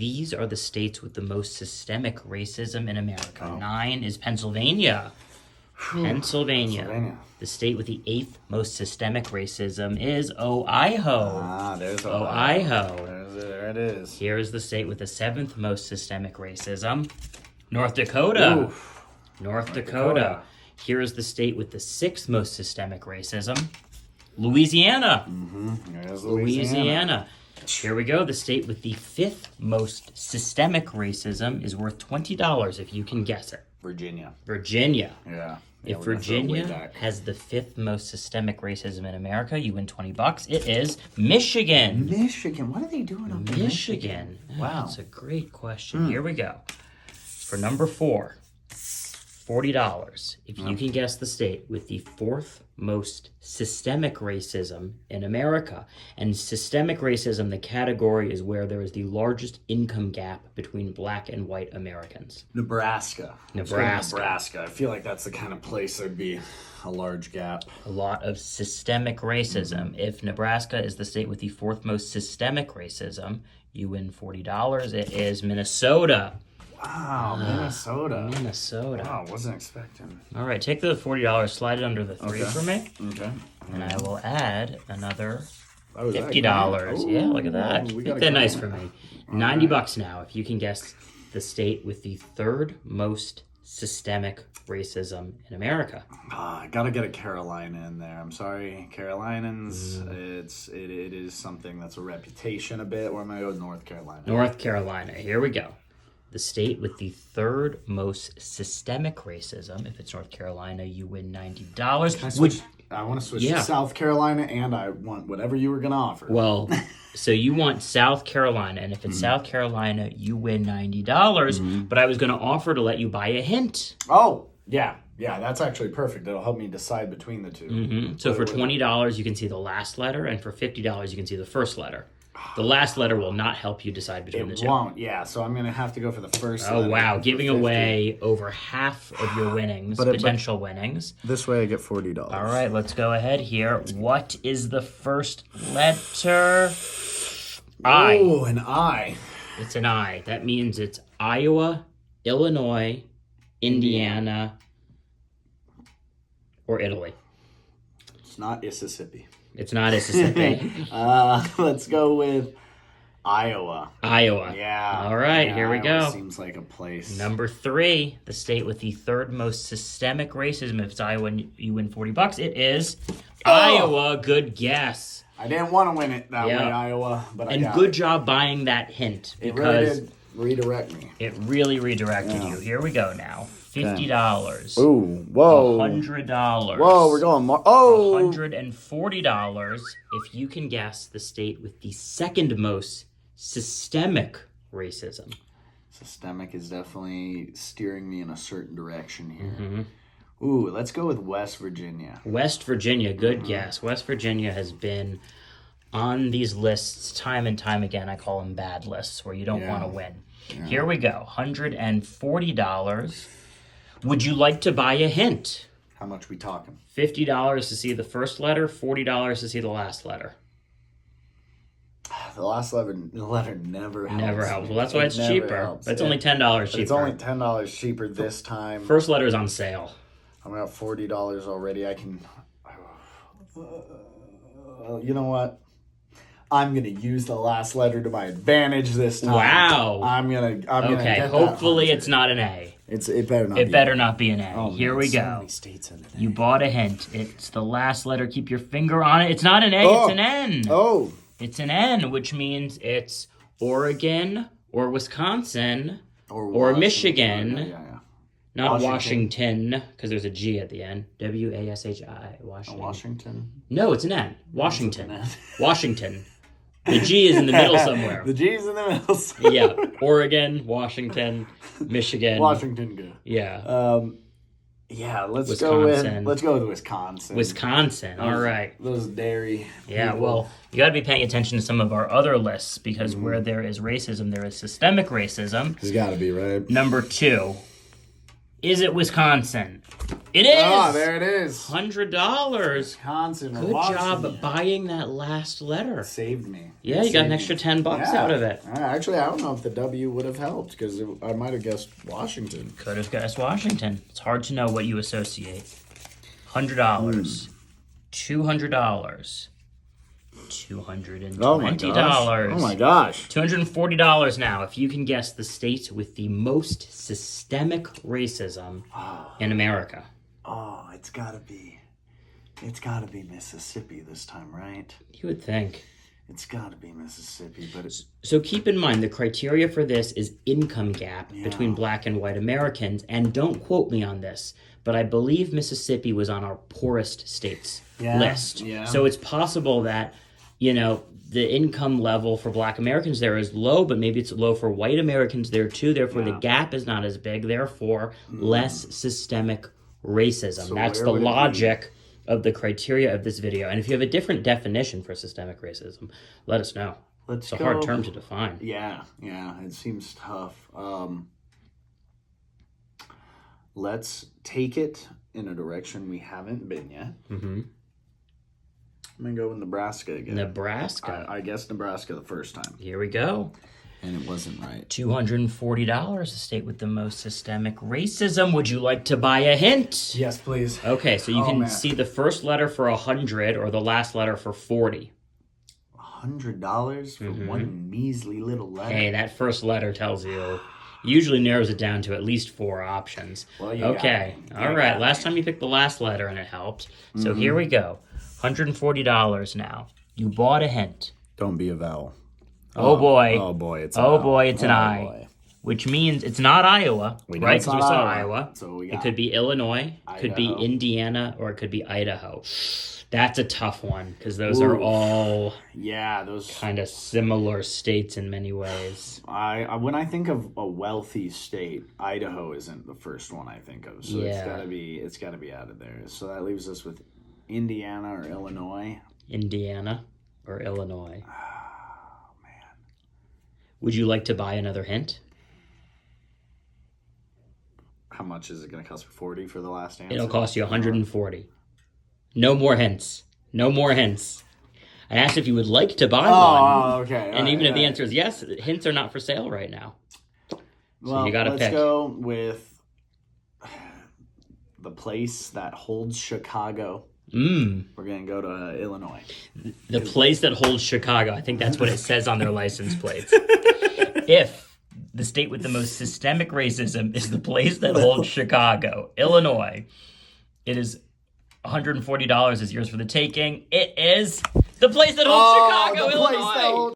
these are the states with the most systemic racism in America. 9 is Pennsylvania. Pennsylvania. The state with the 8th most systemic racism is Ohio. There's Ohio. There it is. Here is the state with the 7th most systemic racism. North Dakota. Oof. North Dakota. Here is the state with the 6th most systemic racism. Louisiana. There's Louisiana. Here we go. The state with the 5th most systemic racism is worth $20 if you can guess it. Virginia. Virginia. Yeah. If we're gonna throw it way Virginia back. has the 5th most systemic racism in America, you win $20. It is Michigan. Michigan. What are they doing up in Michigan. Wow. That's a great question. Here we go. For number 4, $40. If you can guess the state with the 4th most systemic racism in America. And systemic racism, the category is where there is the largest income gap between black and white Americans. Nebraska. Nebraska. Nebraska. I feel like that's the kind of place there'd be a large gap. A lot of systemic racism. If Nebraska is the state with the 4th most systemic racism, you win $40. It is Minnesota. Wow, Minnesota. Minnesota. Wow, wasn't expecting. All right, take the $40, slide it under the 3 for me, Okay. and I will add another Oh, $50. Yeah, look at that. we Make got a that nice good for one. me. $90 now if you can guess the state with the 3rd most systemic racism in America. I gotta get a Carolina in there. I'm sorry, Carolinians. It is something that's a reputation a bit. Or am I go North Carolina? North Carolina. Here we go. The state with the 3rd most systemic racism. If it's North Carolina, you win $90. I want to switch Yeah. to South Carolina, and I want whatever you were gonna offer. Well, so you want South Carolina, and if it's South Carolina, you win $90. But I was going to offer to let you buy a hint. Oh, yeah, that's actually perfect. It'll help me decide between the two. So for $20, you can see the last letter, and for $50, you can see the first letter. The last letter will not help you decide between the It two. won't, yeah. So I'm gonna have to go for the first. Oh, letter wow. for Giving 50. away over half of your winnings, potential winnings. This way, I get $40. All right, let's go ahead here. What is the first letter? I. Oh, an I. It's an I. That means it's Iowa, Illinois, Indiana, or Italy. It's not Mississippi. It's not Mississippi. Let's go with Iowa. Iowa. Yeah. All right, yeah, here we Iowa go. Seems like a place. Number 3, the state with the 3rd most systemic racism. If it's Iowa, you win $40. It is Iowa. Good guess. I didn't want to win it that Yeah. way, Iowa, but I And got good it. job buying that hint It really because did redirect me. it really redirected you. Here we go now. $50. Ooh, whoa. $100. Whoa, we're going more. Oh! $140 if you can guess the state with the 2nd most systemic racism. Systemic is definitely steering me in a certain direction here. Mm-hmm. Ooh, let's go with West Virginia. West Virginia, good guess. West Virginia has been on these lists time and time again. I call them bad lists where you don't want to win. Here we go. $140. Would you like to buy a hint? How much we talking? $50 to see the first letter, $40 to see the last letter. The last letter never helps. Never helps. Well, that's why it's never cheaper. helps. It's only $10 cheaper. It's only $10 cheaper this time. First letter is on sale. I'm at $40 already. I can. You know what? I'm gonna use the last letter to my advantage this time. Wow. I'm gonna Okay, get that hopefully 100. it's not an A. It better not. It be. better not be an A. Oh, Here man, we so go. many states in it. You bought a hint. It's the last letter. Keep your finger on it. It's not an A, Oh. it's an N. Oh. It's an N, which means it's Oregon or Wisconsin or Michigan. Yeah. Not Washington. Washington, because there's a G at the end. W-A-S-H-I. Washington. Washington. No, it's an N. Washington. N. Washington. The G is in the middle somewhere. The G's in the middle. Yeah. Oregon, Washington, Michigan. Washington, good. Yeah. Yeah, let's Wisconsin. go with Wisconsin. Wisconsin. All right. Those dairy. Yeah, people. well, you got to be paying attention to some of our other lists because where there is racism, there is systemic racism. There's got to be, right? Number 2, Is it Wisconsin? It is! Ah, there it is. $100. Wisconsin. Good job buying that last letter. Saved me. Yeah, It you got an saved extra me. $10 Yeah. out of it. Actually, I don't know if the W would have helped because I might have guessed Washington. Could have guessed Washington. It's hard to know what you associate. $100. $200. $220. Oh my gosh. Oh my gosh. $240 now if you can guess the state with the most systemic racism in America. Oh, it's gotta be Mississippi this time, right? You would think. It's gotta be Mississippi, but it's So keep in mind the criteria for this is income gap between black and white Americans, and don't quote me on this, but I believe Mississippi was on our poorest states list. Yeah. So it's possible that, you know, the income level for black Americans there is low, but maybe it's low for white Americans there too. Therefore, the gap is not as big. Therefore, less systemic racism. So That's where the would it be? logic of the criteria of this video. And if you have a different definition for systemic racism, let us know. Let's It's a hard go- term to define. Yeah, it seems tough. Let's take it in a direction we haven't been yet. Mm-hmm. I'm gonna go with Nebraska again. Nebraska. I guessed Nebraska the first time, Here we go. and it wasn't right. $240, the state with the most systemic racism. Would you like to buy a hint? Yes, please. Okay, so you Oh, can man. see the first letter for 100 or the last letter for 40. $100 for one measly little letter. Hey, that first letter tells you, usually narrows it down to at least 4 options. Well, you got Okay, me. all You right. got Last time you picked the last letter and it helped. So here we go. $140 now. You bought a hint. Don't be a vowel. Oh, boy. Oh boy, it's an Oh I. boy, it's an Oh, I. boy. Which means it's not Iowa, know right? it's Because we not saw Iowa. Iowa. So we It got could be Illinois, could be Idaho. Indiana, or it could be Idaho. That's a tough one because those are Ooh. all Yeah, those. kind of similar states in many ways. I when I think of a wealthy state, Idaho isn't the first one I think of. So Yeah. it's gotta be out of there. So that leaves us with Indiana or Illinois. Indiana or Illinois. Oh man. Would you like to buy another hint? How much is it gonna cost? 40 for the last answer? It'll cost you 140. No more hints. No more hints. I asked if you would like to buy one. Oh, okay. And even if the answer is yes, hints are not for sale right now. Well, you gotta let's pick. go with the place that holds Chicago. We're gonna go to Illinois. The place that holds Chicago. I think that's what it says on their license plates. If the state with the most systemic racism is the place that holds Chicago, Illinois, it is $140 is yours for the taking. It is the place that holds Chicago, the place Illinois. that holds